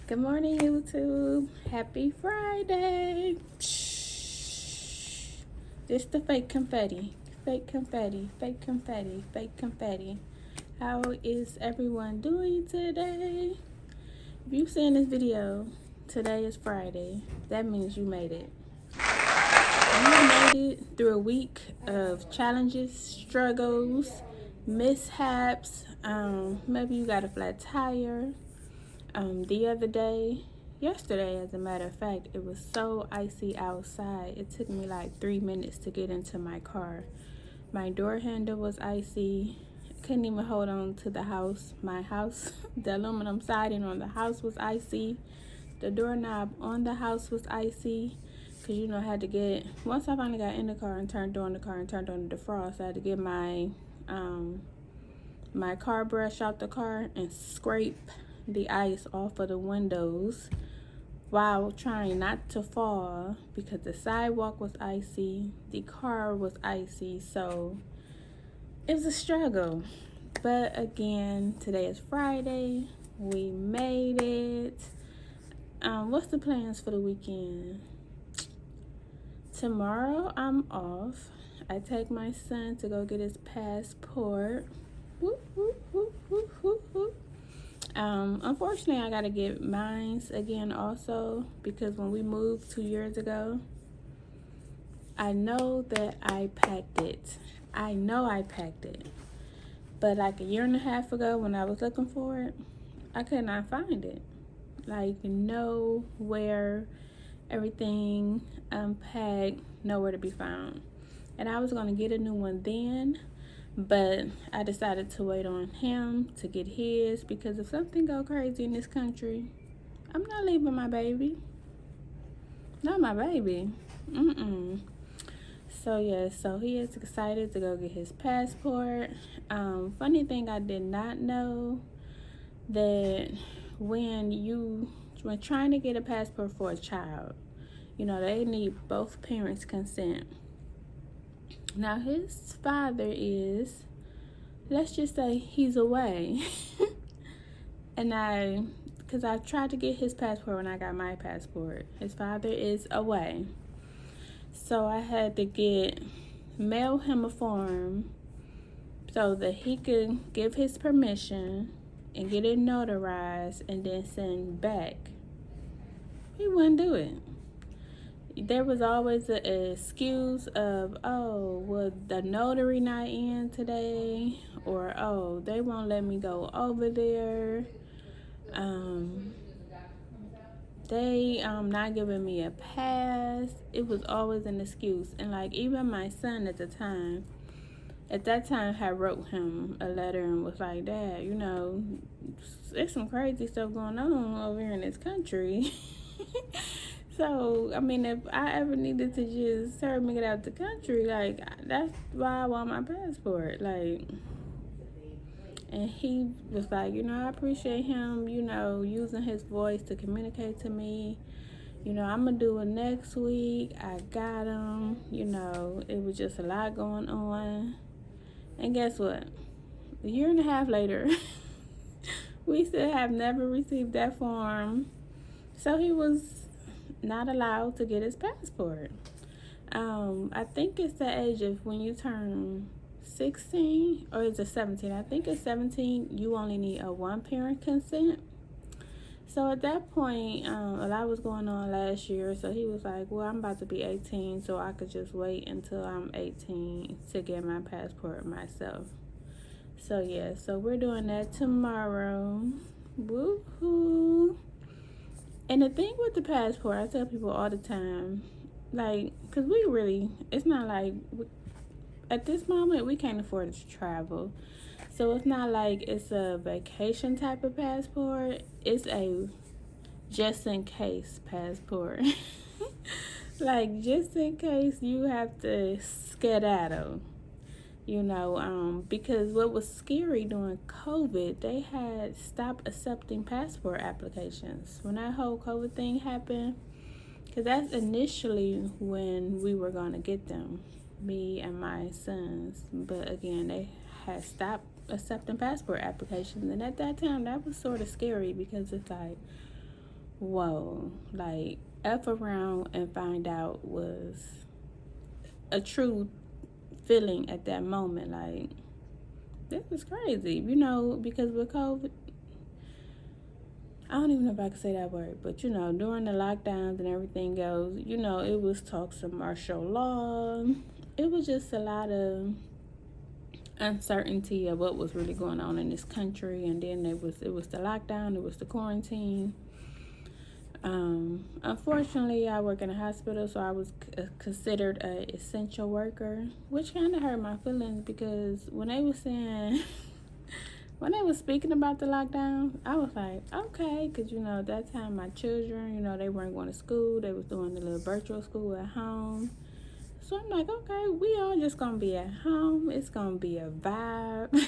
Good morning, YouTube. Happy Friday. Just the fake confetti. Fake confetti. Fake confetti. Fake confetti. How is everyone doing today? If you've seen this video, today is Friday. That means you made it. You made it through a week of challenges, struggles, mishaps. Maybe you got a flat tire. The other day, yesterday as a matter of fact, it was so icy outside. It took me like 3 minutes to get into my car. My door handle was icy. Couldn't even hold on to the house. My house, the aluminum siding on the house was icy. The doorknob on the house was icy. Cause I had to get, once I finally got in the car and turned on the car and turned on the defrost, I had to get my my car brush out the car and scrape the ice off of the windows while trying not to fall because the sidewalk was icy, the car was icy, so it was a struggle. But again, today is Friday. We made it. What's the plans for the weekend? Tomorrow I'm off. I take my son to go get his passport. Whoop, whoop, whoop, whoop, whoop, whoop. Unfortunately, I gotta get mines again also because when we moved 2 years ago, I know that I packed it. I know I packed it. But like a year and a half ago when I was looking for it, I could not find it. Like nowhere, everything unpacked, nowhere to be found. And I was gonna get a new one then, but I decided to wait on him to get his because if something go crazy in this country, I'm not leaving my baby. Not my baby. So yeah, so he is excited to go get his passport. Funny thing, I did not know that when trying to get a passport for a child, they need both parents' consent. Now his father is, let's just say he's away. And because I tried to get his passport when I got my passport. His father is away. So I had to mail him a form so that he could give his permission and get it notarized and then send back. He wouldn't do it. There was always an excuse of, oh, well, the notary not in today, or oh, they won't let me go over there. They not giving me a pass. It was always an excuse. And like even my son at that time had wrote him a letter and was like, Dad, there's some crazy stuff going on over here in this country. So, I mean, if I ever needed to just hurry me get out the country, like, that's why I want my passport. Like, and he was like, I appreciate him, using his voice to communicate to me. I'm going to do it next week. I got him. It was just a lot going on. And guess what? A year and a half later, we still have never received that form. So he was not allowed to get his passport. I think it's the age of when you turn 16, or is it 17? I think it's 17. You only need a one-parent consent. So at that point, a lot was going on last year. So he was like, well, I'm about to be 18, so I could just wait until I'm 18 to get my passport myself. So yeah, so we're doing that tomorrow. Woohoo! And the thing with the passport, I tell people all the time, like, because it's not like, at this moment, we can't afford to travel. So it's not like it's a vacation type of passport. It's a just in case passport. Like, just in case you have to skedaddle. Because what was scary during COVID, they had stopped accepting passport applications. When that whole COVID thing happened, because that's initially when we were going to get them, me and my sons. But again, they had stopped accepting passport applications. And at that time, that was sort of scary because it's like, whoa, like F around and find out was a true feeling at that moment. Like, this is crazy, because with COVID, I don't even know if I can say that word, but during the lockdowns and everything else, it was talks of martial law. It was just a lot of uncertainty of what was really going on in this country. And then it was the lockdown, it was the quarantine. Unfortunately, I work in a hospital, so I was considered an essential worker, which kind of hurt my feelings, because when they were saying, when they were speaking about the lockdown, I was like, okay, because, at that time, my children, they weren't going to school. They was doing the little virtual school at home. So I'm like, okay, we all just going to be at home. It's going to be a vibe.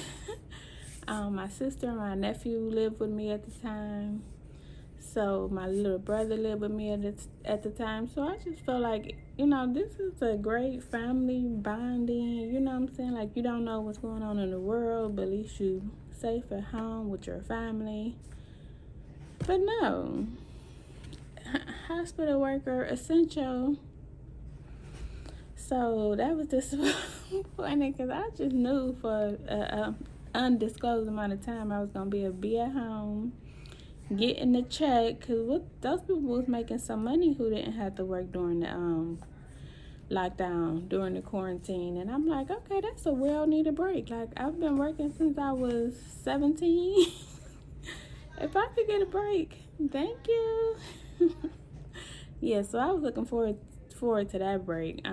My sister and my nephew lived with me at the time. So my little brother lived with me at the time. So I just felt like, this is a great family bonding. You know what I'm saying? Like, you don't know what's going on in the world, but at least you safe at home with your family. But no, hospital worker, essential. So that was disappointing, because I just knew for an undisclosed amount of time I was going to be at home getting the check, because those people was making some money who didn't have to work during the lockdown, during the quarantine. And I'm like, okay, that's a well-needed break. Like, I've been working since I was 17. If I could get a break, thank you. Yeah, so I was looking forward to that break.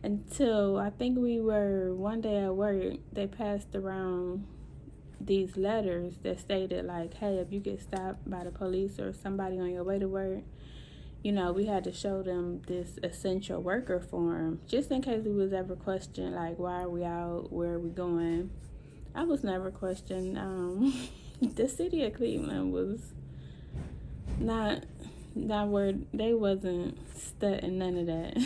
Until I think we were one day at work, they passed around these letters that stated, like, hey, if you get stopped by the police or somebody on your way to work, we had to show them this essential worker form, just in case we was ever questioned, like, why are we out, where are we going. I was never questioned. The city of Cleveland was not where they wasn't studying none of that.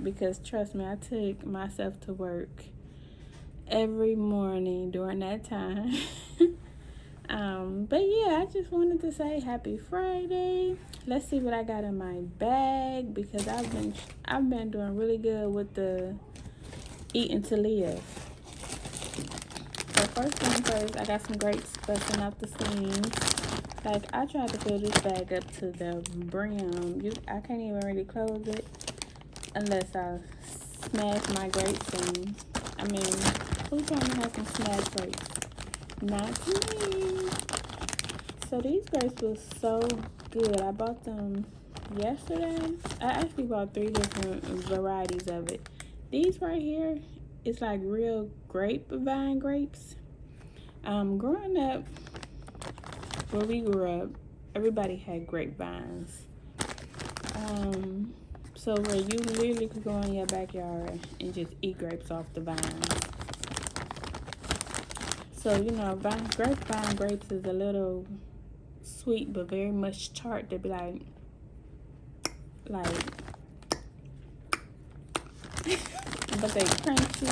Because trust me, I took myself to work every morning during that time. But yeah, I just wanted to say happy Friday. Let's see what I got in my bag, because I've been doing really good with the eating to live. So first thing first, I got some grapes busting out the seams. Like, I tried to fill this bag up to the brim. I can't even really close it unless I smash my grapes. And I mean, who's trying to have some smashed grapes? Not me. So these grapes was so good. I bought them yesterday. I actually bought 3 different varieties of it. These right here, it's like real grapevine grapes. Growing up, where we grew up, everybody had grapevines. So where you literally could go in your backyard and just eat grapes off the vines. So, grapevine grapes is a little sweet, but very much tart. To be like, but they crunchy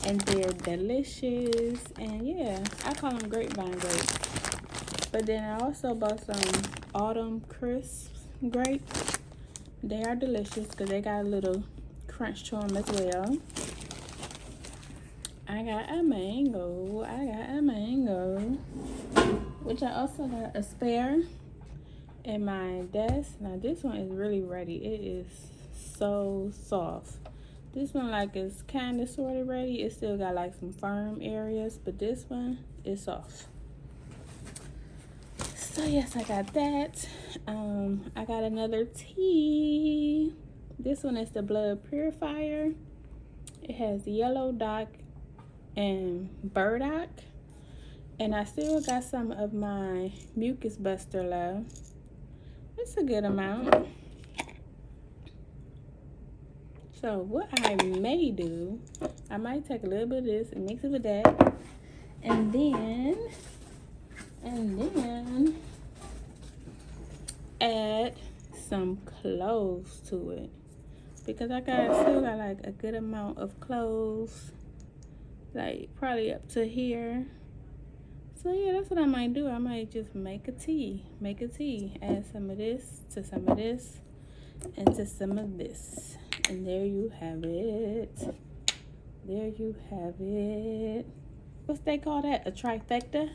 and they're delicious. And yeah, I call them grapevine grapes. But then I also bought some autumn crisp grapes. They are delicious because they got a little crunch to them as well. I got a mango, which I also got a spare in my desk. Now this one is really ready. It is so soft. This one is kind of sort of ready. It still got like some firm areas, but this one is soft. So yes, I got that. I got another tea. This one is the blood purifier. It has yellow dock and burdock. And I still got some of my mucus buster left. It's a good amount. So what I may do, I might take a little bit of this and mix it with that. And then add some cloves to it, because I still got like a good amount of cloves, like probably up to here. So yeah, that's what I might do. I might just make a tea. Add some of this to some of this and to some of this. And there you have it. There you have it. What's they call that? A trifecta?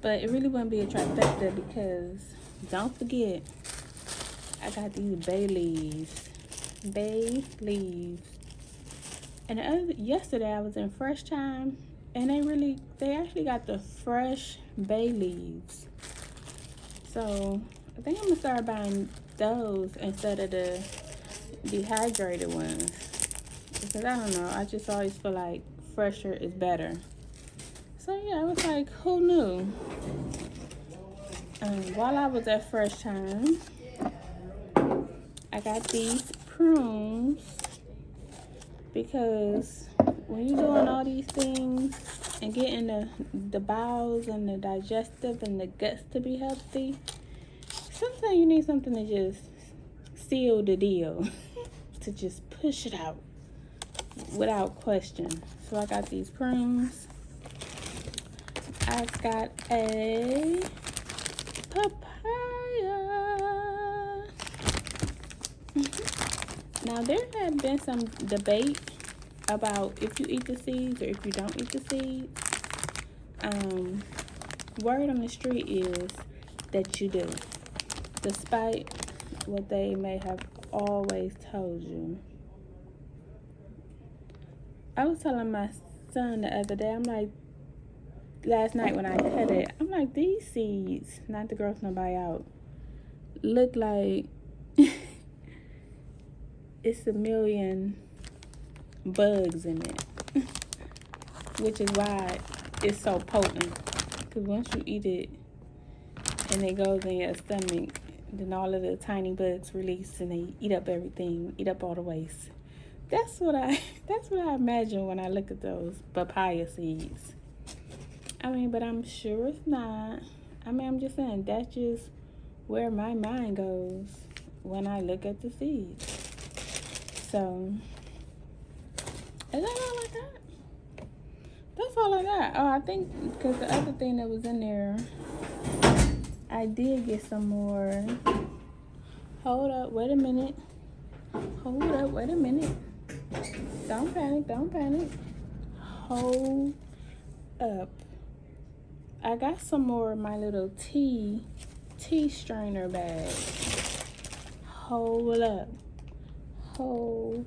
But it really wouldn't be a trifecta because don't forget, I got these bay leaves. And yesterday I was in Fresh Time, and they actually got the fresh bay leaves. So I think I'm gonna start buying those instead of the dehydrated ones, because I don't know, I just always feel like fresher is better. So yeah, I was like, who knew? While I was at Fresh Time, I got these prunes, because when you're doing all these things and getting the bowels and the digestive and the guts to be healthy, sometimes you need something to just seal the deal, to just push it out without question. So I got these prunes. I got a papaya. Now there had been some debate about if you eat the seeds or if you don't eat the seeds. Word on the street is that you do, despite what they may have always told you. I was telling my son the other day, I'm like, last night when I cut it, I'm like, these seeds, not to gross nobody out, look like it's a million bugs in it, which is why it's so potent. Because once you eat it and it goes in your stomach, then all of the tiny bugs release and they eat up everything, eat up all the waste. That's what I imagine when I look at those papaya seeds. I mean, but I'm sure it's not. I mean, I'm just saying, that's just where my mind goes when I look at the seeds. So, is that all I got? That's all I got. Oh, I think because the other thing that was in there, I did get some more. Hold up, wait a minute. Don't panic. Hold up. I got some more of my little tea strainer bag. Hold up. Don't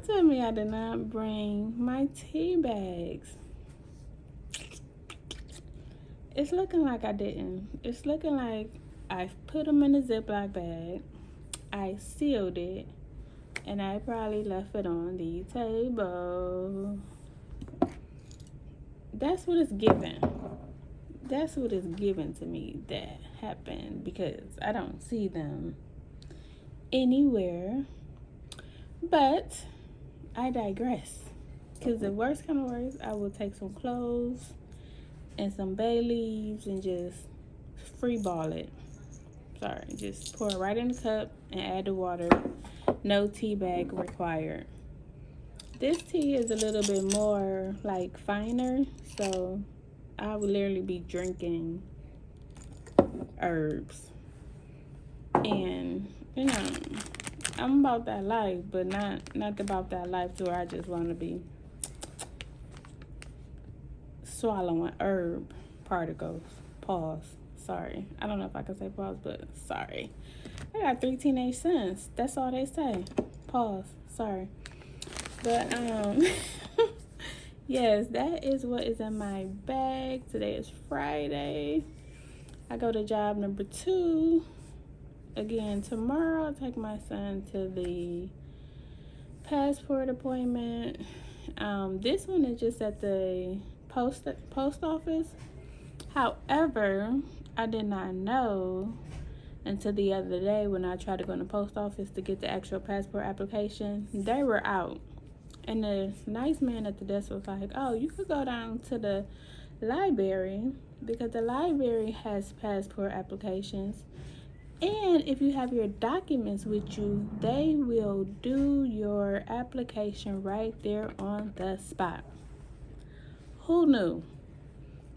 tell me I did not bring my tea bags. It's looking like I didn't. It's looking like I put them in a Ziploc bag, I sealed it, and I probably left it on the table. That's what it's given. That's what it's given to me that happened, because I don't see them anywhere. But I digress, because the worst come to worst, I will take some cloves and some bay leaves and just free ball it. Sorry, just pour it right in the cup and add the water. No tea bag required. This tea is a little bit more like finer, so I would literally be drinking herbs. And you know, I'm about that life, but not about that life to where I just want to be swallowing herb particles. Pause. Sorry. I don't know if I can say pause, but sorry. I got 3 teenage sons. That's all they say. Pause. Sorry. But yes, that is what is in my bag. Today is Friday. I go to job number 2. Again, tomorrow I'll take my son to the passport appointment. This one is just at the post office. However, I did not know until the other day when I tried to go in the post office to get the actual passport application. They were out. And the nice man at the desk was like, oh, you could go down to the library, because the library has passport applications. And if you have your documents with you, they will do your application right there on the spot. Who knew?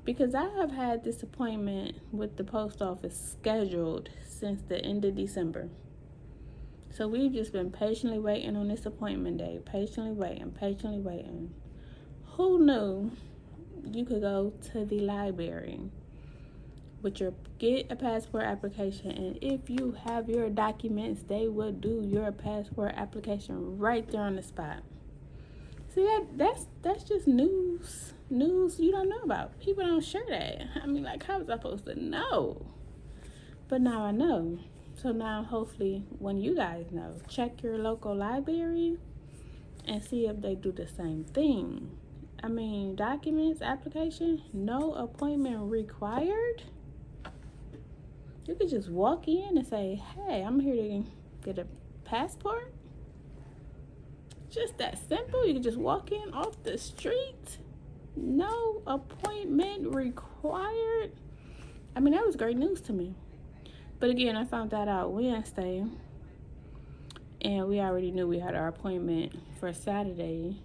Because I have had this appointment with the post office scheduled since the end of December. So we've just been patiently waiting on this appointment day. Patiently waiting. Who knew you could go to the library with your get a passport application, and if you have your documents, they will do your passport application right there on the spot. See, that's just news you don't know about. People don't share that. I mean, like, how was I supposed to know? But now I know. So now hopefully when you guys know, check your local library and see if they do the same thing. I mean, documents application, no appointment required. You could just walk in and say, hey, I'm here to get a passport. Just that simple. You could just walk in off the street. No appointment required. I mean, that was great news to me. But again, I found that out Wednesday. And we already knew we had our appointment for Saturday.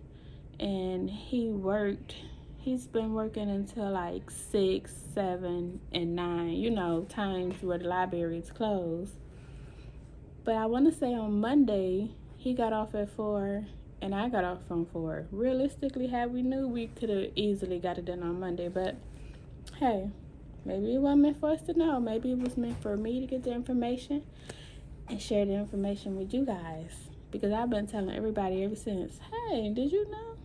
And he's been working until like 6, 7, and 9, you know, times where the library is closed. But I want to say on Monday, he got off at 4 and I got off from 4. Realistically, had we knew, we could have easily got it done on Monday. But hey, maybe it wasn't meant for us to know. Maybe it was meant for me to get the information and share the information with you guys. Because I've been telling everybody ever since, hey, did you know?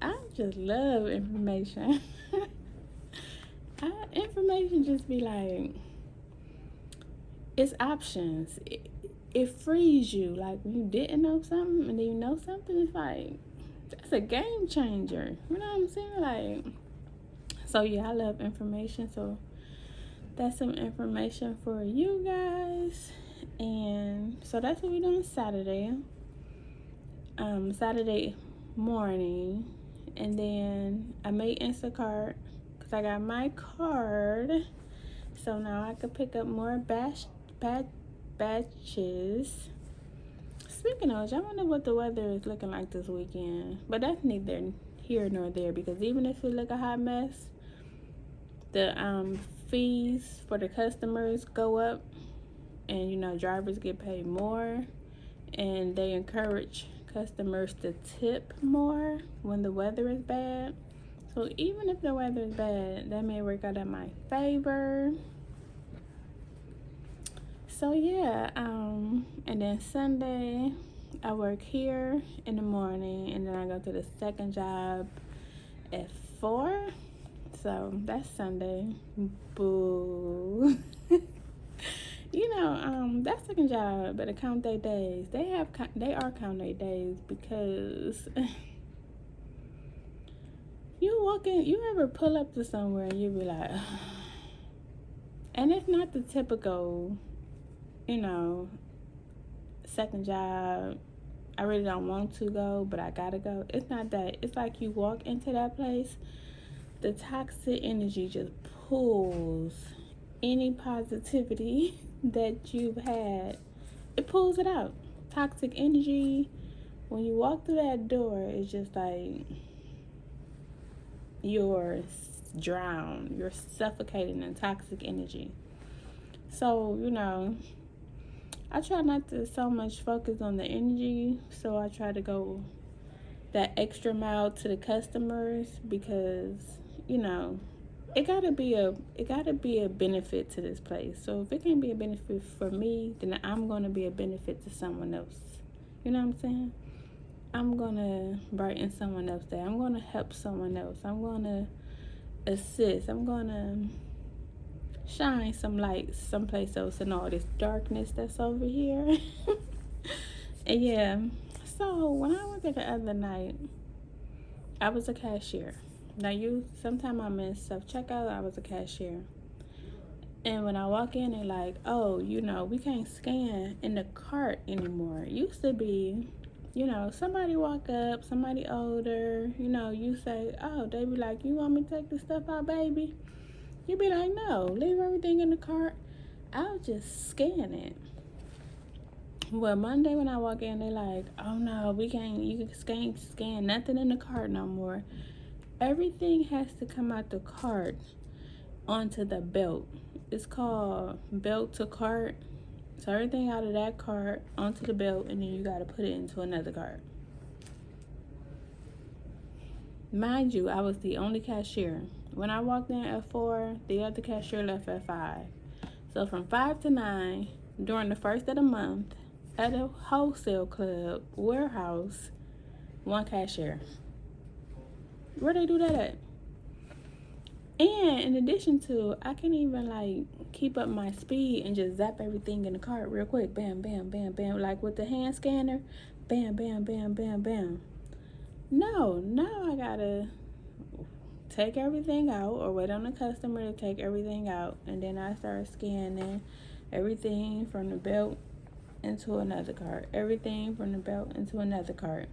I just love information. Information just be like, it's options. It frees you. Like, when you didn't know something and then you know something, it's like, that's a game changer. You know what I'm saying? Like, so yeah, I love information. So that's some information for you guys. And so that's what we're doing Saturday. Saturday morning. And then I made Instacart because I got my card. So now I could pick up more batches. Speaking of which, I wonder what the weather is looking like this weekend. But that's neither here nor there, because even if it look a hot mess, the fees for the customers go up, and you know, drivers get paid more, and they encourage customers to tip more when the weather is bad. So even if the weather is bad, that may work out in my favor. So yeah, and then Sunday I work here in the morning, and then I go to the second job at 4. So that's Sunday. Boo. You know, that second job better count their days. They are count their days, because you ever pull up to somewhere and you be like, and it's not the typical, you know, second job, I really don't want to go, but I gotta go. It's not that. It's like you walk into that place, the toxic energy just pulls any positivity that you've had. It pulls it out. Toxic energy, when you walk through that door, it's just like you're drowned. You're suffocating in toxic energy. So, you know, I try not to so much focus on the energy, so I try to go that extra mile to the customers, because, you know, it gotta be a benefit to this place. So if it can't be a benefit for me, then I'm gonna be a benefit to someone else. You know what I'm saying? I'm gonna brighten someone else's day. I'm gonna help someone else. I'm gonna assist. I'm gonna shine some light someplace else in all this darkness that's over here. And yeah, so when I went there the other night, I was a cashier. Now sometimes I'm in self-checkout, I was a cashier. And when I walk in, they're like, oh, you know, we can't scan in the cart anymore. It used to be, you know, somebody walk up, somebody older, you know, you say, oh, they be like, you want me to take the stuff out, baby? You be like, no, leave everything in the cart. I'll just scan it. Well, Monday when I walk in, they like, oh no, we can't, you can't scan nothing in the cart no more. Everything has to come out the cart onto the belt. It's called belt to cart. So everything out of that cart onto the belt, and then you got to put it into another cart. Mind you, I was the only cashier. When I walked in at 4, the other cashier left at 5. So from 5 to 9, during the first of the month, at a wholesale club warehouse, one cashier. Where they do that at? And in addition to, I can't even like keep up my speed and just zap everything in the cart real quick. Bam, bam, bam, bam. Like with the hand scanner. Bam, bam, bam, bam, bam. No, now I gotta take everything out or wait on the customer to take everything out. And then I start scanning everything from the belt into another cart. Everything from the belt into another cart.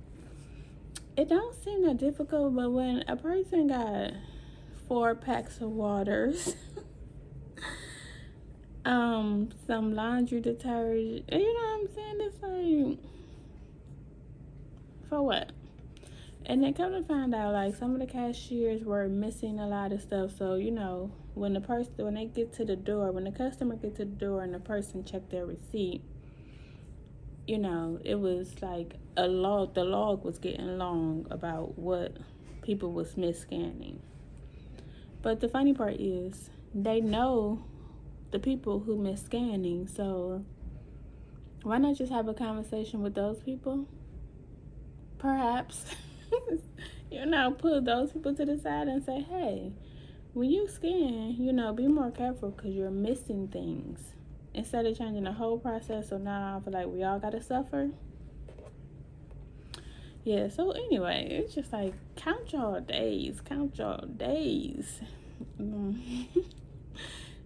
It don't seem that difficult, but when a person got 4 packs of waters, some laundry detergent, you know what I'm saying? It's like, for what? And then come to find out, like, some of the cashiers were missing a lot of stuff. So, you know, when they get to the door, when the customer gets to the door and the person checked their receipt, you know, it was like the log was getting long about what people was mis-scanning. But the funny part is, they know the people who mis-scanning, so why not just have a conversation with those people? Perhaps, you know, put those people to the side and say, hey, when you scan, you know, be more careful because you're missing things. Instead of changing the whole process, so now I feel like we all got to suffer. Yeah, so anyway, it's just like, count y'all days.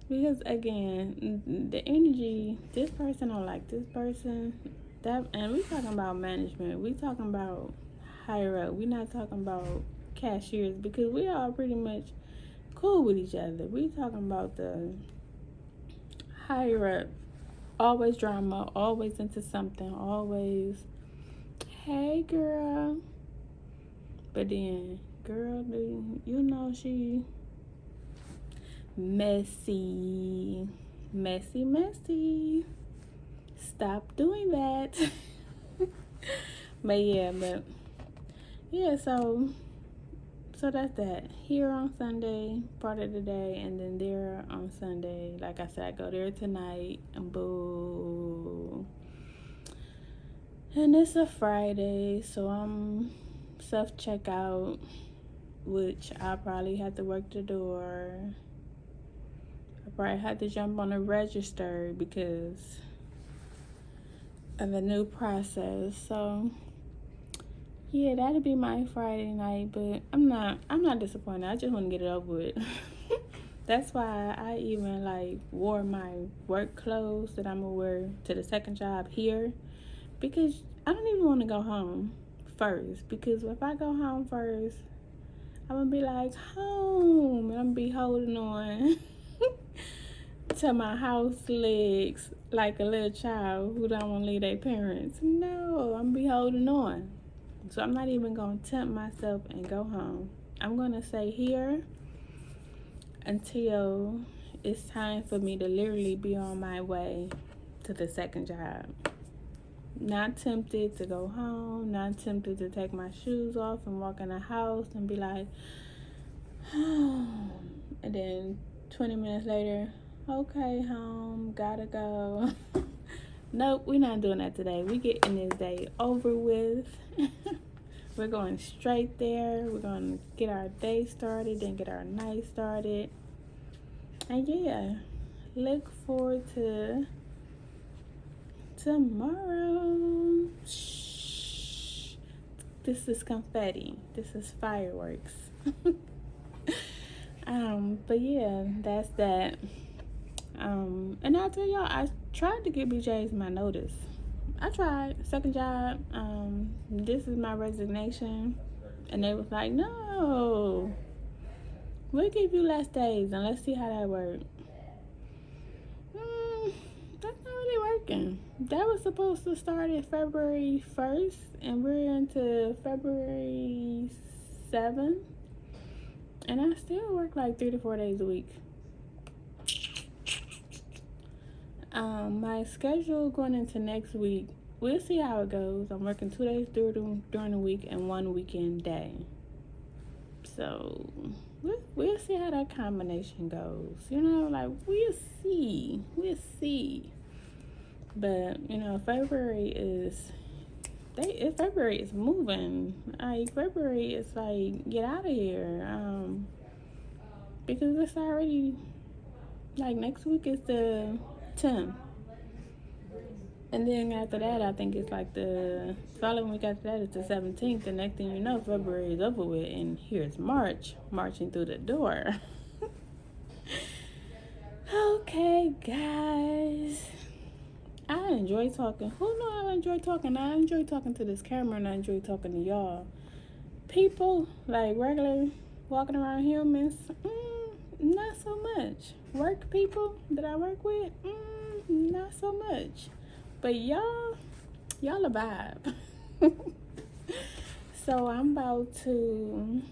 Because again, the energy, this person don't like this person, that, and we talking about management, we talking about higher up, we not talking about cashiers, because we all pretty much cool with each other. We talking about the higher up, always drama, always into something, always, hey girl, but then girl, you know, she messy. Stop doing that. but yeah, so that's that. Here on Sunday, part of the day, and then there on Sunday. Like I said, I go there tonight, and boo. And it's a Friday, so I'm self-checkout, which I probably have to work the door. I probably had to jump on the register because of the new process. So yeah, that'll be my Friday night, but I'm not disappointed. I just want to get it over with. That's why I even like wore my work clothes that I'm gonna wear to the second job here, because I don't even want to go home first, because if I go home first, I'm gonna be like home and I'm gonna be holding on to my house legs like a little child who don't want to leave their parents. No, I'm gonna be holding on. So I'm not even gonna tempt myself and go home. I'm gonna stay here until it's time for me to literally be on my way to the second job. Not tempted to go home, not tempted to take my shoes off and walk in the house and be like, home. And then 20 minutes later, okay, home, gotta go. Nope, we're not doing that today. We getting this day over with. We're going straight there. We're going to get our day started, then get our night started. And yeah, look forward to tomorrow. Shh. This is confetti. This is fireworks. But yeah, that's that. And I'll tell y'all, I tried to give BJ's my notice. I tried. Second job. This is my resignation. And they was like, no, we'll give you less days and let's see how that works. working. That was supposed to start at February 1st, and we're into February 7th. And I still work like 3 to 4 days a week. My schedule going into next week, we'll see how it goes. I'm working 2 days during the week and 1 weekend day. So we'll see how that combination goes. You know, like we'll see. But you know, February is moving. Like February is like, get out of here. Because it's already like next week is the 10th. And then after that, I think it's like the following week after that is the 17th. The next thing you know, February is over with, and here's March marching through the door. Okay, guys. I enjoy talking. Who know I enjoy talking? I enjoy talking to this camera, and I enjoy talking to y'all. People, like regular walking around humans, not so much. Work people that I work with, not so much. But y'all a vibe. So I'm about to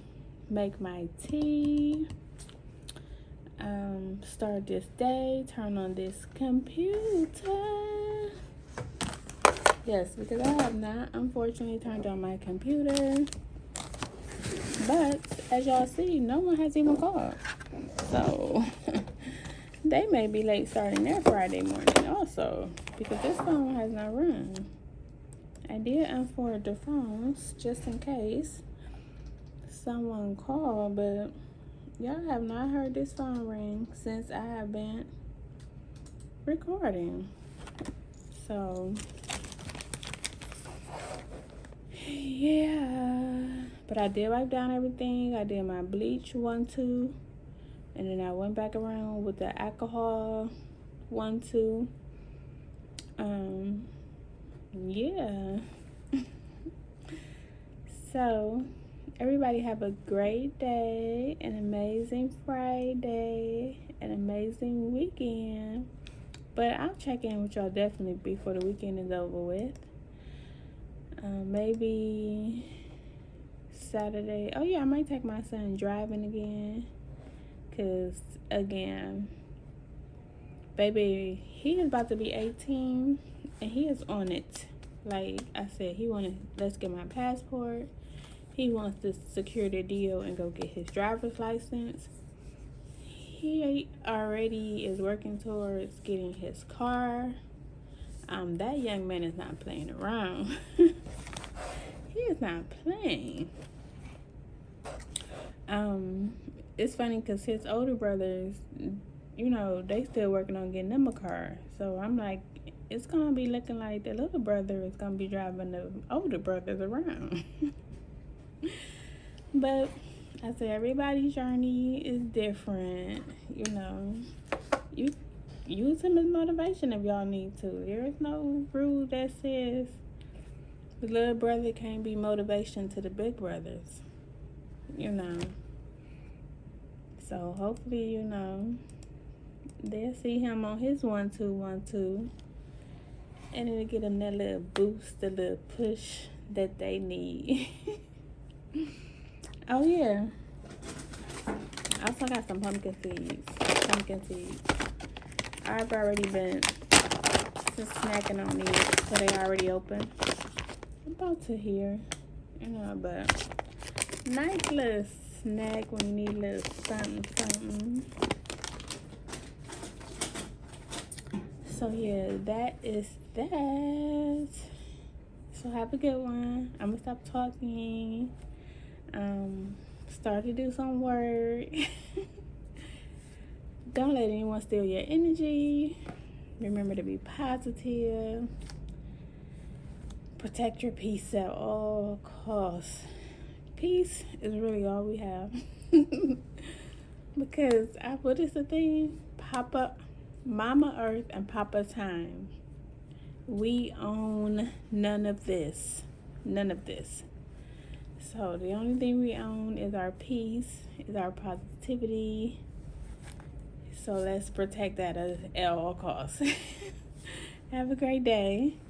make my tea, start this day, turn on this computer. Yes, because I have not unfortunately turned on my computer. But as y'all see, no one has even called. So they may be late starting their Friday morning also, because this phone has not rung. I did unforward the phones just in case someone called, but y'all have not heard this phone ring since I have been recording. So yeah, but I did wipe down everything. I did my bleach 1-2, and then I went back around with the alcohol 1-2. Yeah. So everybody have a great day, an amazing Friday, an amazing weekend. But I'll check in with y'all definitely before the weekend is over with. Maybe Saturday. Oh yeah, I might take my son driving again. Cause again, baby, he is about to be 18 and he is on it. Like I said, he wanted, let's get my passport. He wants to secure the deal and go get his driver's license. He already is working towards getting his car. That young man is not playing around. He is not playing. It's funny because his older brothers, you know, they still working on getting them a car. So I'm like, it's gonna be looking like the little brother is gonna be driving the older brothers around. But I say everybody's journey is different. You know, you use him as motivation if y'all need to. There is no rule that says the little brother can't be motivation to the big brothers. You know. So hopefully, you know, they'll see him on his 1-2, and it'll get them that little boost, the little push that they need. Oh yeah, I also got some pumpkin seeds. I've already been just snacking on these, so they already open. I'm about to hear, you know, but nice little snack when you need a little something. So yeah, that is that. So have a good one. I'm gonna stop talking. Start to do some work. Don't let anyone steal your energy. Remember to be positive. Protect your peace at all costs. Peace is really all we have. Because what is the thing? Mama Earth and Papa Time. We own none of this. None of this. So the only thing we own is our peace, is our positivity. So let's protect that at all costs. Have a great day.